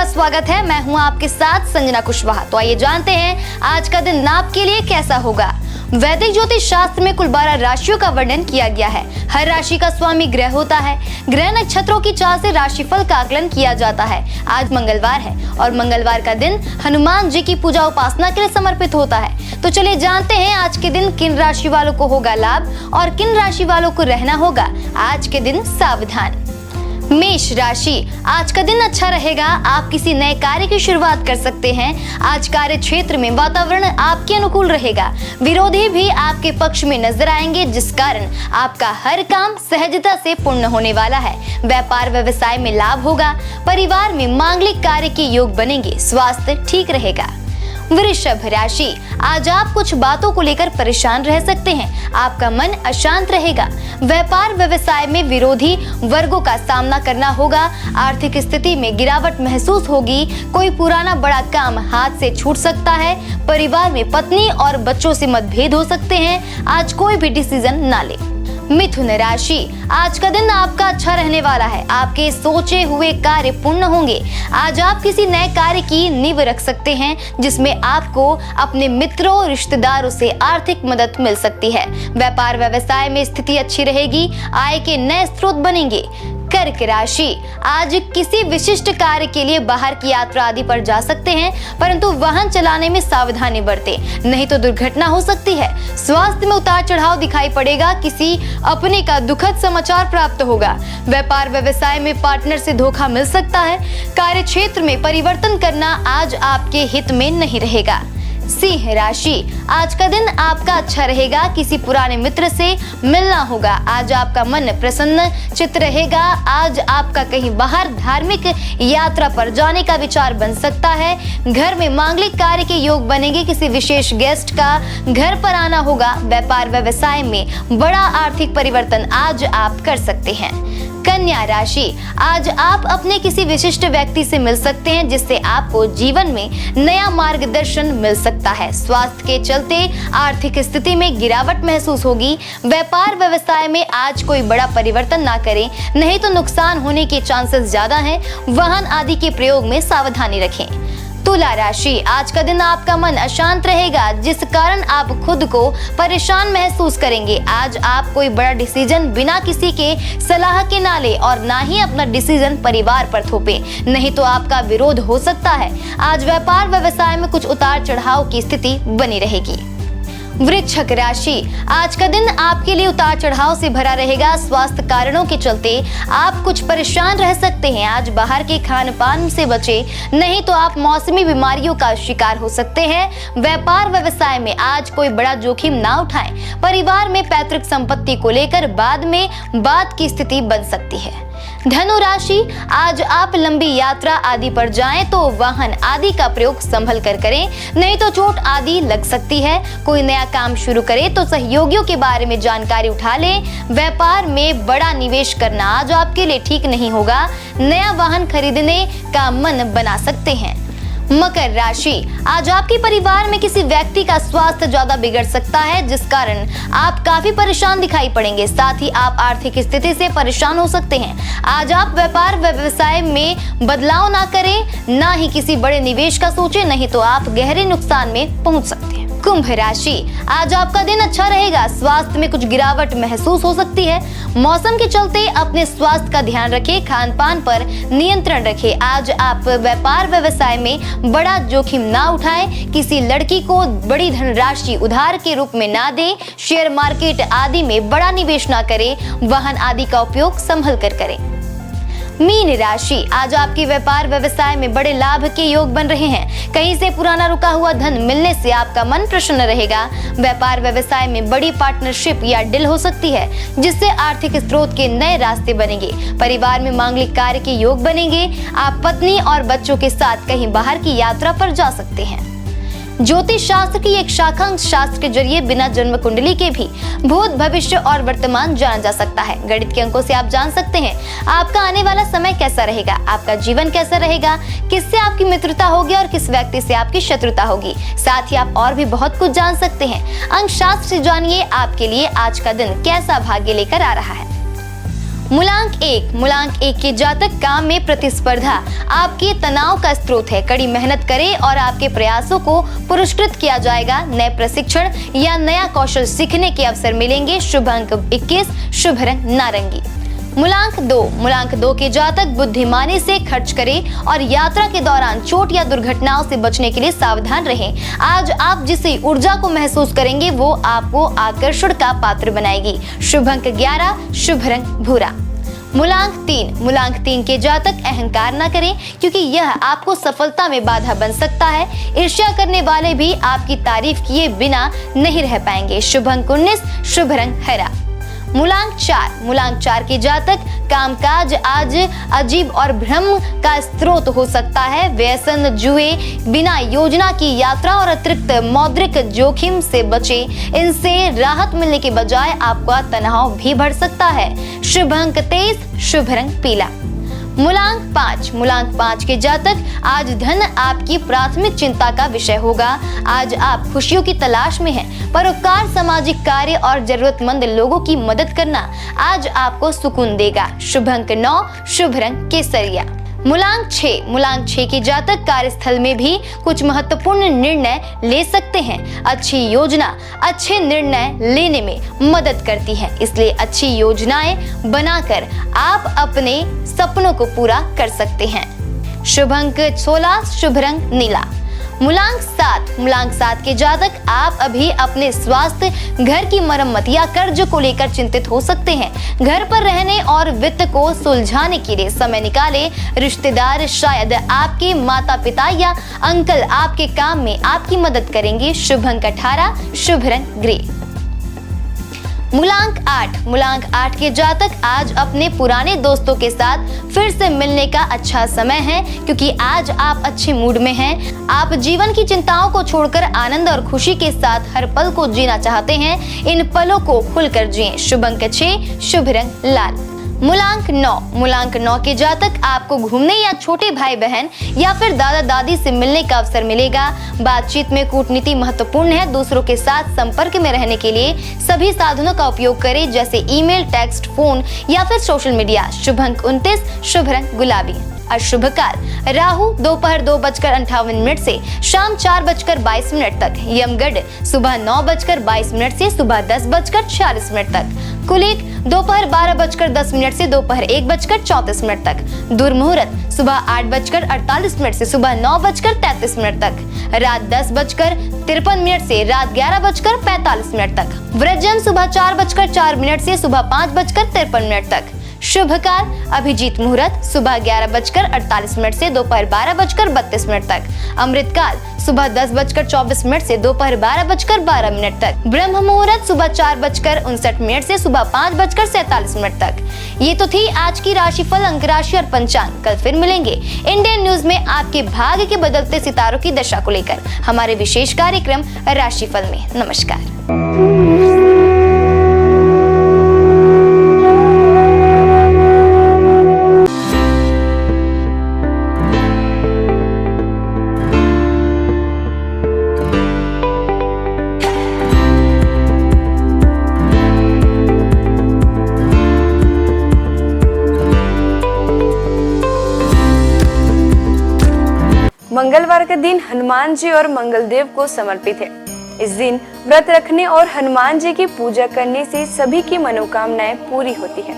आपका स्वागत है। मैं हूं आपके साथ संजना कुशवाहा। तो आइए जानते हैं आज का दिन आपके लिए कैसा होगा। वैदिक ज्योतिष शास्त्र में कुल 12 राशियों का वर्णन किया गया है। हर राशि का स्वामी ग्रह होता है। ग्रह नक्षत्रों की चाल से राशिफल का आकलन किया जाता है। आज मंगलवार है और मंगलवार का दिन हनुमान जी की पूजा उपासना के लिए समर्पित होता है। तो चलिए जानते हैं आज के दिन किन राशि वालों को होगा लाभ और किन राशि वालों को रहना होगा आज के दिन सावधान। मेष राशि, आज का दिन अच्छा रहेगा। आप किसी नए कार्य की शुरुआत कर सकते हैं। आज कार्य क्षेत्र में वातावरण आपके अनुकूल रहेगा। विरोधी भी आपके पक्ष में नजर आएंगे, जिस कारण आपका हर काम सहजता से पूर्ण होने वाला है। व्यापार व्यवसाय में लाभ होगा। परिवार में मांगलिक कार्य के योग बनेंगे। स्वास्थ्य ठीक रहेगा। वृषभ राशि, आज आप कुछ बातों को लेकर परेशान रह सकते हैं। आपका मन अशांत रहेगा। व्यापार व्यवसाय में विरोधी वर्गों का सामना करना होगा। आर्थिक स्थिति में गिरावट महसूस होगी। कोई पुराना बड़ा काम हाथ से छूट सकता है। परिवार में पत्नी और बच्चों से मतभेद हो सकते हैं। आज कोई भी डिसीजन ना ले। मिथुन राशि, आज का दिन आपका अच्छा रहने वाला है। आपके सोचे हुए कार्य पूर्ण होंगे। आज आप किसी नए कार्य की नींव रख सकते हैं, जिसमें आपको अपने मित्रों रिश्तेदारों से आर्थिक मदद मिल सकती है। व्यापार व्यवसाय में स्थिति अच्छी रहेगी। आय के नए स्रोत बनेंगे। कर्क राशि, आज किसी विशिष्ट कार्य के लिए बाहर की यात्रा आदि पर जा सकते हैं, परंतु वाहन चलाने में सावधानी बरतें, नहीं तो दुर्घटना हो सकती है। स्वास्थ्य में उतार चढ़ाव दिखाई पड़ेगा। किसी अपने का दुखद समाचार प्राप्त होगा। व्यापार व्यवसाय में पार्टनर से धोखा मिल सकता है। कार्य क्षेत्र में परिवर्तन करना आज आपके हित में नहीं रहेगा। सिंह राशि, आज का दिन आपका अच्छा रहेगा। किसी पुराने मित्र से मिलना होगा। आज आपका मन प्रसन्न चित्त रहेगा। आज आपका कहीं बाहर धार्मिक यात्रा पर जाने का विचार बन सकता है। घर में मांगलिक कार्य के योग बनेंगे। किसी विशेष गेस्ट का घर पर आना होगा। व्यापार व्यवसाय में बड़ा आर्थिक परिवर्तन आज आप कर सकते हैं। कन्या राशि, आज आप अपने किसी विशिष्ट व्यक्ति से मिल सकते हैं, जिससे आपको जीवन में नया मार्गदर्शन मिल सकता है। स्वास्थ्य के चलते आर्थिक स्थिति में गिरावट महसूस होगी। व्यापार व्यवसाय में आज कोई बड़ा परिवर्तन ना करें, नहीं तो नुकसान होने के चांसेस ज्यादा हैं। वाहन आदि के प्रयोग में सावधानी रखें। तुला राशि, आज का दिन आपका मन अशांत रहेगा, जिस कारण आप खुद को परेशान महसूस करेंगे। आज आप कोई बड़ा डिसीजन बिना किसी के सलाह के ना ले और ना ही अपना डिसीजन परिवार पर थोपे, नहीं तो आपका विरोध हो सकता है। आज व्यापार व्यवसाय में कुछ उतार चढ़ाव की स्थिति बनी रहेगी। वृश्चिक राशि, आज का दिन आपके लिए उतार चढ़ाव से भरा रहेगा। स्वास्थ्य कारणों के चलते आप कुछ परेशान रह सकते हैं। आज बाहर के खान पान से बचे, नहीं तो आप मौसमी बीमारियों का शिकार हो सकते हैं। व्यापार व्यवसाय में आज कोई बड़ा जोखिम ना उठाएं। परिवार में पैतृक संपत्ति को लेकर बाद में बात की स्थिति बन सकती है। धनु राशि, आज आप लंबी यात्रा आदि पर जाएं तो वाहन आदि का प्रयोग संभल कर करें, नहीं तो चोट आदि लग सकती है। कोई नया काम शुरू करें तो सहयोगियों के बारे में जानकारी उठा लें। व्यापार में बड़ा निवेश करना आज आपके लिए ठीक नहीं होगा। नया वाहन खरीदने का मन बना सकते हैं। मकर राशि, आज आपके परिवार में किसी व्यक्ति का स्वास्थ्य ज्यादा बिगड़ सकता है, जिस कारण आप काफी परेशान दिखाई पड़ेंगे। साथ ही आप आर्थिक स्थिति से परेशान हो सकते हैं। आज आप व्यापार व्यवसाय में बदलाव ना करें, ना ही किसी बड़े निवेश का सोचें, नहीं तो आप गहरे नुकसान में पहुंच सकते हैं। कुंभ राशि, आज आपका दिन अच्छा रहेगा। स्वास्थ्य में कुछ गिरावट महसूस हो सकती है। मौसम के चलते अपने स्वास्थ्य का ध्यान रखें। खान पान पर नियंत्रण रखें। आज आप व्यापार व्यवसाय में बड़ा जोखिम ना उठाएं। किसी लड़की को बड़ी धनराशि उधार के रूप में ना दें। शेयर मार्केट आदि में बड़ा निवेश ना करें। वाहन आदि का उपयोग संभल कर करें। मीन राशि, आज आपके व्यापार व्यवसाय में बड़े लाभ के योग बन रहे हैं। कहीं से पुराना रुका हुआ धन मिलने से आपका मन प्रसन्न रहेगा। व्यापार व्यवसाय में बड़ी पार्टनरशिप या डील हो सकती है, जिससे आर्थिक स्रोत के नए रास्ते बनेंगे। परिवार में मांगलिक कार्य के योग बनेंगे। आप पत्नी और बच्चों के साथ कहीं बाहर की यात्रा पर जा सकते हैं। ज्योतिष शास्त्र की एक शाखा अंक शास्त्र के जरिए बिना जन्म कुंडली के भी भूत भविष्य और वर्तमान जाना जा सकता है। गणित के अंकों से आप जान सकते हैं आपका आने वाला समय कैसा रहेगा, आपका जीवन कैसा रहेगा, किससे आपकी मित्रता होगी और किस व्यक्ति से आपकी शत्रुता होगी। साथ ही आप और भी बहुत कुछ जान सकते हैं। अंक शास्त्र से जानिए आपके लिए आज का दिन कैसा भाग्य लेकर आ रहा है। मूलांक 1, मूलांक 1 के जातक काम में प्रतिस्पर्धा आपके तनाव का स्रोत है। कड़ी मेहनत करें और आपके प्रयासों को पुरस्कृत किया जाएगा। नए प्रशिक्षण या नया कौशल सीखने के अवसर मिलेंगे। शुभ अंक 21, शुभ रंग नारंगी। मूलांक 2, मूलांक 2 के जातक बुद्धिमानी से खर्च करें और यात्रा के दौरान चोट या दुर्घटनाओं से बचने के लिए सावधान रहें। आज आप जिस ऊर्जा को महसूस करेंगे वो आपको आकर्षण का पात्र बनाएगी। शुभ अंक 11, शुभ रंग भूरा। मूलांक 3, मूलांक 3 के जातक अहंकार न करें क्योंकि यह आपको सफलता में बाधा बन सकता है। ईर्ष्या करने वाले भी आपकी तारीफ किए बिना नहीं रह पाएंगे। शुभ अंक 19, शुभ रंग हरा। मूलांक 4, मूलांक 4 के जातक कामकाज आज अजीब और भ्रम का स्रोत हो सकता है। व्यसन, जुए, बिना योजना की यात्रा और अतिरिक्त मौद्रिक जोखिम से बचें। इनसे राहत मिलने के बजाय आपका तनाव भी बढ़ सकता है। शुभ अंक 23, शुभ रंग पीला। मूलांक 5, मूलांक 5 के जातक आज धन आपकी प्राथमिक चिंता का विषय होगा। आज आप खुशियों की तलाश में हैं। परोपकार, सामाजिक कार्य और जरूरतमंद लोगों की मदद करना आज आपको सुकून देगा। शुभ अंक 9, शुभ रंग केसरिया। मूलांक 6, मूलांक 6 के जातक कार्यस्थल में भी कुछ महत्वपूर्ण निर्णय ले सकते हैं। अच्छी योजना अच्छे निर्णय लेने में मदद करती है, इसलिए अच्छी योजनाएं बनाकर आप अपने सपनों को पूरा कर सकते हैं। शुभ अंक 16, शुभ रंग नीला। मूलांक 7, मूलांक 7 के जातक आप अभी अपने स्वास्थ्य, घर की मरम्मत या कर्ज को लेकर चिंतित हो सकते हैं। घर पर रहने और वित्त को सुलझाने के लिए समय निकालें। रिश्तेदार, शायद आपके माता पिता या अंकल आपके काम में आपकी मदद करेंगे। शुभ अंक 18, शुभ रंग ग्रे। मूलांक 8, मूलांक 8 के जातक आज अपने पुराने दोस्तों के साथ फिर से मिलने का अच्छा समय है क्योंकि आज आप अच्छे मूड में हैं। आप जीवन की चिंताओं को छोड़कर आनंद और खुशी के साथ हर पल को जीना चाहते हैं। इन पलों को खुलकर जिएं। शुभ अंक 6, शुभ रंग लाल। मूलांक 9, मूलांक 9 के जातक आपको घूमने या छोटे भाई बहन या फिर दादा दादी से मिलने का अवसर मिलेगा। बातचीत में कूटनीति महत्वपूर्ण है। दूसरों के साथ संपर्क में रहने के लिए सभी साधनों का उपयोग करें जैसे ईमेल, टेक्स्ट, फोन या फिर सोशल मीडिया। शुभ अंक 29, शुभ रंग गुलाबी। अशुभ काल राहु दोपहर 2:58 से शाम 4:22 तक। यमगढ़ सुबह 9:22 से सुबह 10:46 तक। कुलिक दोपहर 12:10 से दोपहर 1:34 तक। दुर्मुहूर्त सुबह 8:48 से सुबह 9:33 तक। रात 10:53 से रात 11:45 तक। व्रजन सुबह 4:04 से सुबह 5:53 तक। शुभ काल अभिजीत मुहूर्त सुबह 11:48 से दोपहर 12:32 तक। अमृत काल सुबह 10:24 से दोपहर 12:12 तक। ब्रह्म मुहूर्त सुबह 4:59 से सुबह 5:47 तक। ये तो थी आज की राशिफल, अंक राशि और पंचांग। कल फिर मिलेंगे इंडियन न्यूज में आपके भाग्य के बदलते सितारों की दशा को लेकर हमारे विशेष कार्यक्रम राशिफल में। नमस्कार। मंगलवार का दिन हनुमान जी और मंगलदेव को समर्पित है। इस दिन व्रत रखने और हनुमान जी की पूजा करने से सभी की मनोकामनाएं पूरी होती हैं।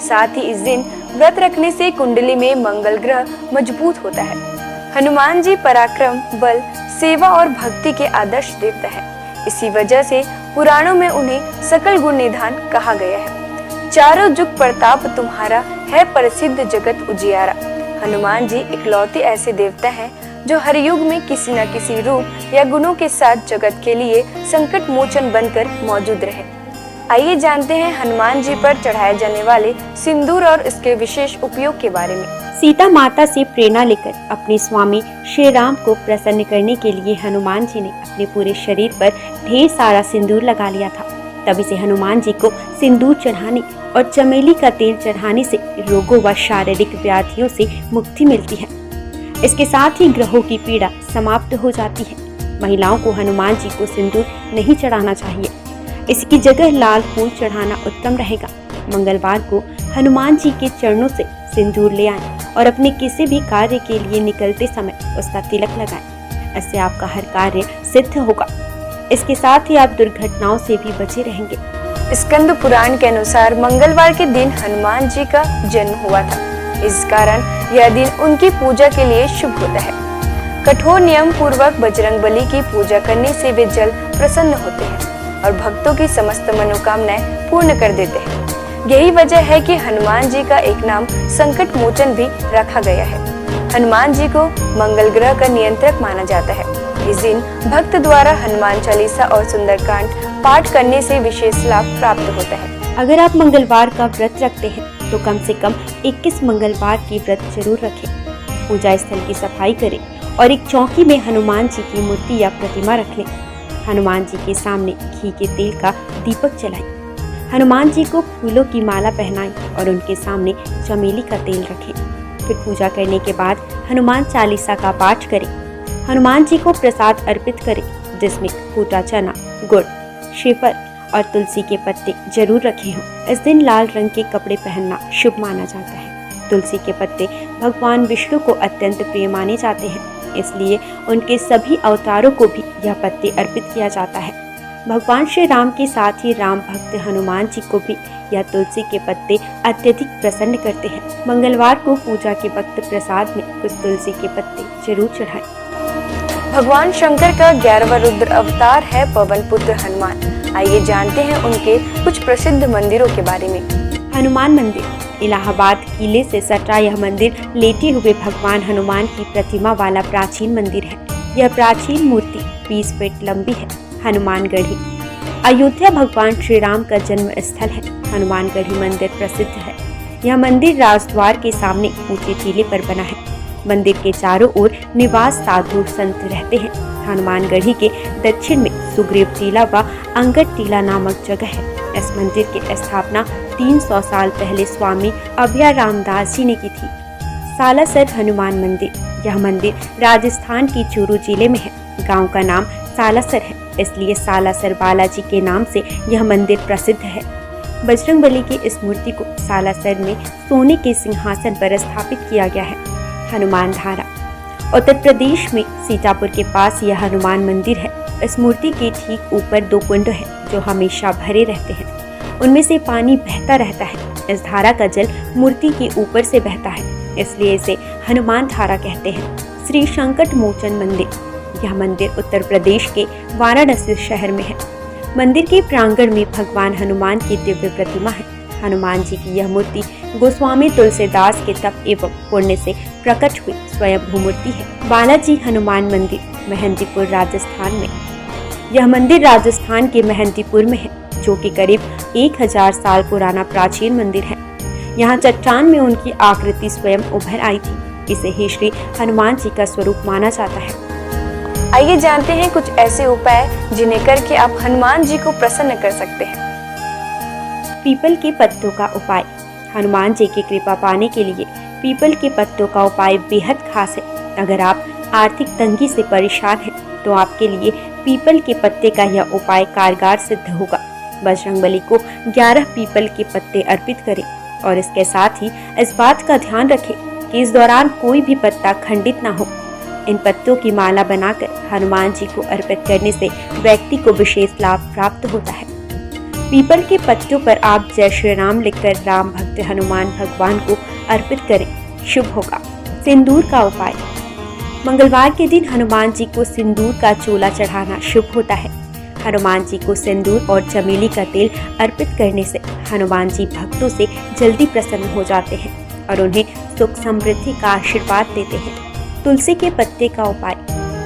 साथ ही इस दिन व्रत रखने से कुंडली में मंगल ग्रह मजबूत होता है। हनुमान जी पराक्रम, बल, सेवा और भक्ति के आदर्श देवता है। इसी वजह से पुराणों में उन्हें सकल गुण निधान कहा गया है। चारों जुग प्रताप तुम्हारा है, प्रसिद्ध जगत उजियारा। हनुमान जी इकलौते ऐसे देवता हैं जो हर युग में किसी न किसी रूप या गुणों के साथ जगत के लिए संकट मोचन बनकर मौजूद रहे। आइए जानते हैं हनुमान जी पर चढ़ाए जाने वाले सिंदूर और इसके विशेष उपयोग के बारे में। सीता माता से प्रेरणा लेकर अपने स्वामी श्री राम को प्रसन्न करने के लिए हनुमान जी ने अपने पूरे शरीर पर ढेर सारा सिंदूर लगा लिया था। तभी से हनुमान जी को सिंदूर चढ़ाने और चमेली का तेल चढ़ाने से रोगों व शारीरिक व्याधियों से मुक्ति मिलती है। इसके साथ ही ग्रहों की पीड़ा समाप्त हो जाती है। महिलाओं को हनुमान जी को सिंदूर नहीं चढ़ाना चाहिए। इसकी जगह लाल फूल चढ़ाना उत्तम रहेगा। मंगलवार को हनुमान जी के चरणों से सिंदूर ले आएं और अपने किसी भी कार्य के लिए निकलते समय उसका तिलक लगाएं। इससे आपका हर कार्य सिद्ध होगा। इसके साथ ही आप दुर्घटनाओं से भी बचे रहेंगे। स्कंद पुराण के अनुसार मंगलवार के दिन हनुमान जी का जन्म हुआ था। इस कारण यह दिन उनकी पूजा के लिए शुभ होता है। कठोर नियम पूर्वक बजरंगबली की पूजा करने से वे जल्द प्रसन्न होते हैं और भक्तों की समस्त मनोकामनाएं पूर्ण कर देते हैं। यही वजह है कि हनुमान जी का एक नाम संकट मोचन भी रखा गया है। हनुमान जी को मंगल ग्रह का नियंत्रक माना जाता है। इस दिन भक्त द्वारा हनुमान चालीसा और सुंदरकांड पाठ करने से विशेष लाभ प्राप्त होता है। अगर आप मंगलवार का व्रत रखते हैं तो कम से कम 21 मंगलवार की व्रत जरूर रखें। पूजा स्थल की सफाई करें और एक चौकी में हनुमान जी की मूर्ति या प्रतिमा रख लें। हनुमान जी के सामने घी के तेल का दीपक जलाएं। हनुमान जी को फूलों की माला पहनाएं और उनके सामने चमेली का तेल रखें। फिर पूजा करने के बाद हनुमान चालीसा का पाठ करें। हनुमान जी को प्रसाद अर्पित करें, जिसमें फूटा चना, गुड़, श्रीफल और तुलसी के पत्ते जरूर रखे हों। इस दिन लाल रंग के कपड़े पहनना शुभ माना जाता है। तुलसी के पत्ते भगवान विष्णु को अत्यंत प्रिय माने जाते हैं, इसलिए उनके सभी अवतारों को भी यह पत्ते अर्पित किया जाता है। भगवान श्री राम के साथ ही राम भक्त हनुमान जी को भी यह तुलसी के पत्ते अत्यधिक प्रसन्न करते हैं। मंगलवार को पूजा के वक्त प्रसाद में कुछ तुलसी के पत्ते जरूर चढ़ाएं। भगवान शंकर का 11वां रुद्र अवतार है पवन पुत्र हनुमान। आइए जानते हैं उनके कुछ प्रसिद्ध मंदिरों के बारे में। हनुमान मंदिर इलाहाबाद किले से सटा यह मंदिर लेटे हुए भगवान हनुमान की प्रतिमा वाला प्राचीन मंदिर है। यह प्राचीन मूर्ति 20 फीट लंबी है। हनुमानगढ़ी अयोध्या भगवान श्री राम का जन्म स्थल है। हनुमानगढ़ी मंदिर प्रसिद्ध है। यह मंदिर राजद्वार के सामने ऊंचे टीले पर बना है। मंदिर के चारों ओर निवास साधु संत रहते हैं। हनुमानगढ़ी के दक्षिण में सुग्रीव टीला व अंगद टीला नामक जगह है। इस मंदिर की स्थापना 300 साल पहले स्वामी अभय रामदास जी ने की थी। सालासर हनुमान मंदिर यह मंदिर राजस्थान की चूरू जिले में है। गांव का नाम सालासर है, इसलिए सालासर बालाजी के नाम से यह मंदिर प्रसिद्ध है। बजरंगबली की इस मूर्ति को सालासर में सोने के सिंहासन पर स्थापित किया गया है। हनुमान धारा उत्तर प्रदेश में सीतापुर के पास यह हनुमान मंदिर है। इस मूर्ति के ठीक ऊपर 2 कुंड है जो हमेशा भरे रहते हैं। उनमें से पानी बहता रहता है। इस धारा का जल मूर्ति के ऊपर से बहता है, इसलिए इसे हनुमान धारा कहते हैं। श्री संकट मोचन मंदिर यह मंदिर उत्तर प्रदेश के वाराणसी शहर में है। मंदिर के प्रांगण में भगवान हनुमान की दिव्य प्रतिमा है। हनुमान जी की यह मूर्ति गोस्वामी तुलसीदास के तप एवं पुण्य से प्रकट हुई स्वयं मूर्ति है। बालाजी हनुमान मंदिर मेहंदीपुर राजस्थान में यह मंदिर राजस्थान के मेहंदीपुर में है, जो कि करीब 1000 साल पुराना प्राचीन मंदिर है। यहाँ चट्टान में उनकी आकृति स्वयं उभर आई थी। इसे ही श्री हनुमान जी का स्वरूप माना जाता है। आइए जानते हैं कुछ ऐसे उपाय जिन्हें करके आप हनुमान जी को प्रसन्न कर सकते हैं। पीपल के पत्तों का उपाय। हनुमान जी की कृपा पाने के लिए पीपल के पत्तों का उपाय बेहद खास है। अगर आप आर्थिक तंगी से परेशान हैं तो आपके लिए पीपल के पत्ते का यह उपाय कारगर सिद्ध होगा। बजरंगबली को 11 पीपल के पत्ते अर्पित करें और इसके साथ ही इस बात का ध्यान रखें कि इस दौरान कोई भी पत्ता खंडित ना हो। इन पत्तों की माला बनाकर हनुमान जी को अर्पित करने से व्यक्ति को विशेष लाभ प्राप्त होता है। पीपल के पत्तों पर आप जय श्री राम लिखकर राम भक्त हनुमान भगवान को अर्पित करें, शुभ होगा। सिंदूर का उपाय। मंगलवार के दिन हनुमान जी को सिंदूर का चोला चढ़ाना शुभ होता है। हनुमान जी को सिंदूर और चमेली का तेल अर्पित करने से हनुमान जी भक्तों से जल्दी प्रसन्न हो जाते हैं और उन्हें सुख समृद्धि का आशीर्वाद देते हैं। तुलसी के पत्ते का उपाय।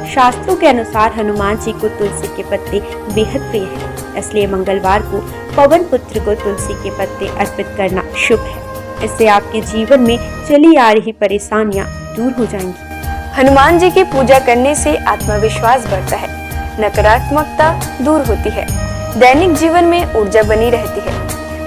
शास्त्रों के अनुसार हनुमान जी को तुलसी के पत्ते बेहद प्रिय हैं, इसलिए मंगलवार को पवन पुत्र को तुलसी के पत्ते अर्पित करना शुभ है। इससे आपके जीवन में चली आ रही परेशानियां दूर हो जाएंगी। हनुमान जी की पूजा करने से आत्मविश्वास बढ़ता है, नकारात्मकता दूर होती है, दैनिक जीवन में ऊर्जा बनी रहती है।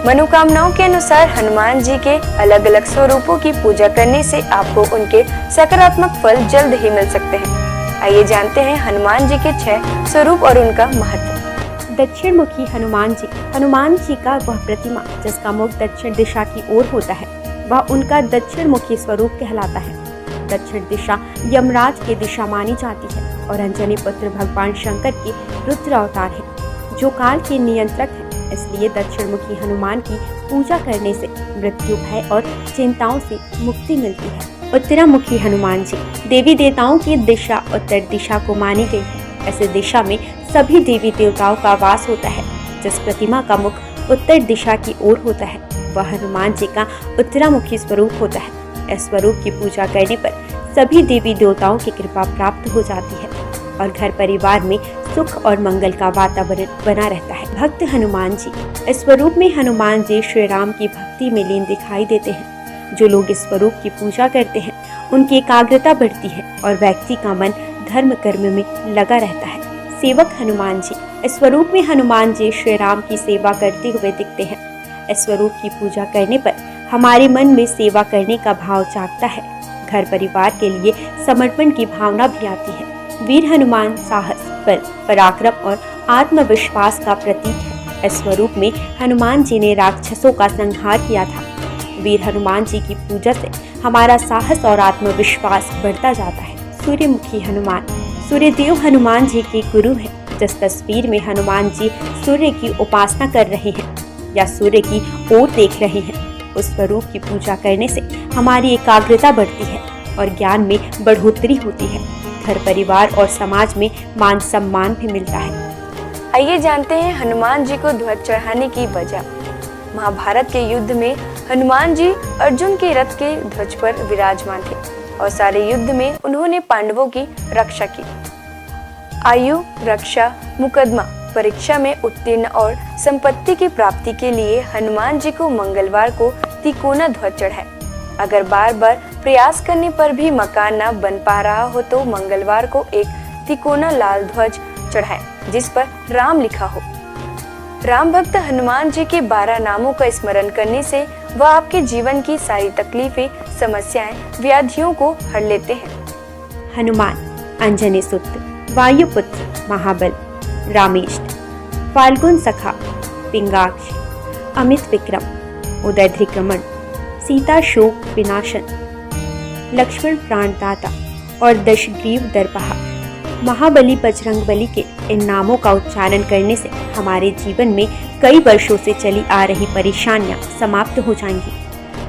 मनोकामनाओं के अनुसार हनुमान जी के अलग अलग स्वरूपों की पूजा करने से आपको उनके सकारात्मक फल जल्द ही मिल सकते हैं। आइए जानते हैं हनुमान जी के 6 स्वरूप और उनका महत्व। दक्षिण मुखी हनुमान जी का वह प्रतिमा जिसका मुख दक्षिण दिशा की ओर होता है, वह उनका दक्षिण मुखी स्वरूप कहलाता है। दक्षिण दिशा यमराज की दिशा मानी जाती है और अंजनी पुत्र भगवान शंकर के रुद्र अवतार है, जो काल के नियंत्रक है। इसलिए दक्षिण मुखी हनुमान की पूजा करने से मृत्यु, भय और चिंताओं से मुक्ति मिलती है। उत्तरामुखी हनुमान जी देवी देवताओं की दिशा उत्तर दिशा को मानी गई है। ऐसे दिशा में सभी देवी देवताओं का वास होता है। जिस प्रतिमा का मुख उत्तर दिशा की ओर होता है, वह हनुमान जी का उत्तरामुखी स्वरूप होता है। इस स्वरूप की पूजा करने पर सभी देवी देवताओं की कृपा प्राप्त हो जाती है और घर परिवार में सुख और मंगल का वातावरण बना रहता है। भक्त हनुमान जी इस स्वरूप में हनुमान जी श्री राम की भक्ति में लीन दिखाई देते हैं। जो लोग इस स्वरूप की पूजा करते हैं, उनकी एकाग्रता बढ़ती है और व्यक्ति का मन धर्म कर्म में लगा रहता है। सेवक हनुमान जी इस स्वरूप में हनुमान जी श्री राम की सेवा करते हुए दिखते हैं। इस स्वरूप की पूजा करने पर हमारे मन में सेवा करने का भाव जागता है। घर परिवार के लिए समर्पण की भावना भी आती है। वीर हनुमान साहस, बल, पराक्रम और आत्मविश्वास का प्रतीक है। इस स्वरूप में हनुमान जी ने राक्षसों का संहार किया था। वीर हनुमान जी की पूजा से हमारा साहस और आत्मविश्वास बढ़ता जाता है। सूर्यमुखी हनुमान सूर्यदेव हनुमान जी के गुरु हैं। जिस तस्वीर में हनुमान जी सूर्य की उपासना कर रहे हैं या सूर्य की ओर देख रहे हैं, उस स्वरूप की पूजा करने से हमारी एकाग्रता बढ़ती है और ज्ञान में बढ़ोतरी होती है। घर परिवार और समाज में मान सम्मान भी मिलता है। आइए जानते हैं हनुमान जी को ध्वज चढ़ाने की वजह। महाभारत के युद्ध में हनुमान जी अर्जुन के रथ के ध्वज पर विराजमान थे और सारे युद्ध में उन्होंने पांडवों की रक्षा की। आयु, रक्षा, मुकदमा, परीक्षा में उत्तीर्ण और संपत्ति की प्राप्ति के लिए हनुमान जी को मंगलवार को तिकोना ध्वज चढ़ाए। अगर बार बार प्रयास करने पर भी मकान न बन पा रहा हो तो मंगलवार को एक तिकोना लाल ध्वज चढ़ाए जिस पर राम लिखा हो। राम भक्त हनुमान जी के 12 नामों का स्मरण करने से वह आपके जीवन की सारी तकलीफें, समस्याएं, व्याधियों को हर लेते हैं। हनुमान अंजनी सुत, वायुपुत्र, महाबल, रामेष्ट, फाल्गुन सखा, पिंगाक्ष, अमित विक्रम, उदयध्रिक्रमण, सीता शोक विनाशन, लक्ष्मण प्राणदाता और दशग्रीव दर्पहा। महाबली बजरंगबली के इन नामों का उच्चारण करने से हमारे जीवन में कई वर्षों से चली आ रही परेशानियां समाप्त हो जाएंगी।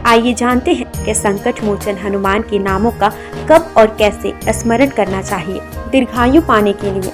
आइए जानते हैं कि संकट मोचन हनुमान के नामों का कब और कैसे स्मरण करना चाहिए। दीर्घायु पाने के लिए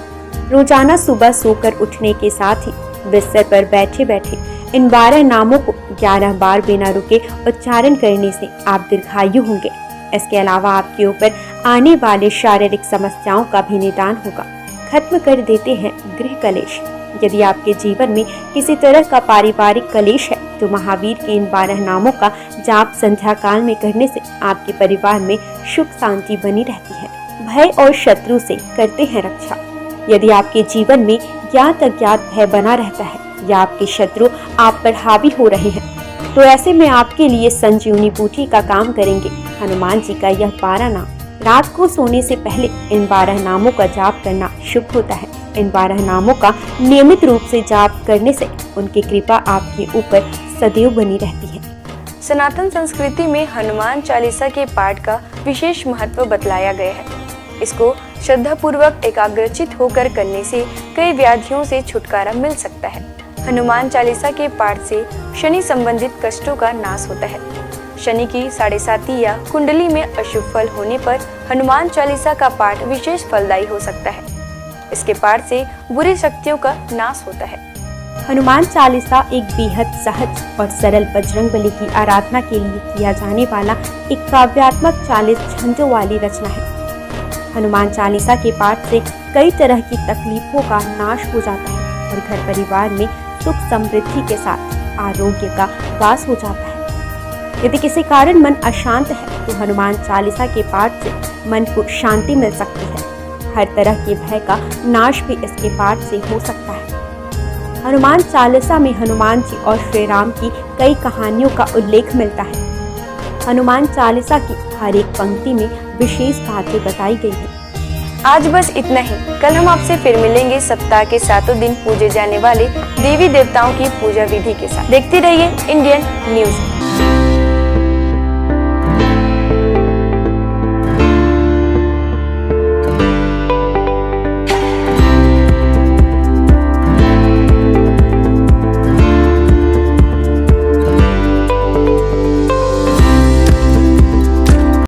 रोजाना सुबह सोकर उठने के साथ ही बिस्तर पर बैठे बैठे इन 12 नामों को 11 बार बिना रुके उच्चारण करने से आप दीर्घायु होंगे। इसके अलावा आपके ऊपर आने वाले शारीरिक समस्याओं का भी निदान होगा। खत्म कर देते हैं गृह कलेश। यदि आपके जीवन में किसी तरह का पारिवारिक कलेश है तो महावीर के इन 12 नामों का जाप संध्या काल में करने से आपके परिवार में सुख शांति बनी रहती है। भय और शत्रु से करते हैं रक्षा। यदि आपके जीवन में ज्ञात अज्ञात भय बना रहता है या आपके शत्रु आप पर हावी हो रहे हैं तो ऐसे में आपके लिए संजीवनी बूटी का काम करेंगे हनुमान जी का यह 12 नाम। रात को सोने से पहले इन 12 नामों का जाप करना शुभ होता है। इन 12 नामों का नियमित रूप से जाप करने से उनकी कृपा आपके ऊपर सदैव बनी रहती है। सनातन संस्कृति में हनुमान चालीसा के पाठ का विशेष महत्व बतलाया गया है। इसको श्रद्धा पूर्वक एकाग्रचित होकर करने से कई व्याधियों से छुटकारा मिल सकता है। हनुमान चालीसा के पाठ से शनि संबंधित कष्टों का नाश होता है। शनि की 7.5 या कुंडली में अशुभ फल होने पर हनुमान चालीसा का पाठ विशेष फलदायी हो सकता है। इसके पाठ से बुरी शक्तियों का नाश होता है। हनुमान चालीसा एक बेहद सहज और सरल बजरंगबली की आराधना के लिए किया जाने वाला एक काव्यात्मक 40 छंदों वाली रचना है। हनुमान चालीसा के पाठ से कई तरह की तकलीफों का नाश हो जाता है और घर परिवार में सुख समृद्धि के साथ आरोग्य का वास हो जाता है। यदि किसी कारण मन अशांत है तो हनुमान चालीसा के पाठ से मन को शांति मिल सकती है। हर तरह के भय का नाश भी इसके पाठ से हो सकता है। हनुमान चालीसा में हनुमान जी और श्री राम की कई कहानियों का उल्लेख मिलता है। हनुमान चालीसा की हर एक पंक्ति में विशेष बातें बताई गई है। आज बस इतना ही। कल हम आपसे फिर मिलेंगे सप्ताह के 7 दिन पूजे जाने वाले देवी देवताओं की पूजा विधि के साथ। देखते रहिए इंडियन न्यूज।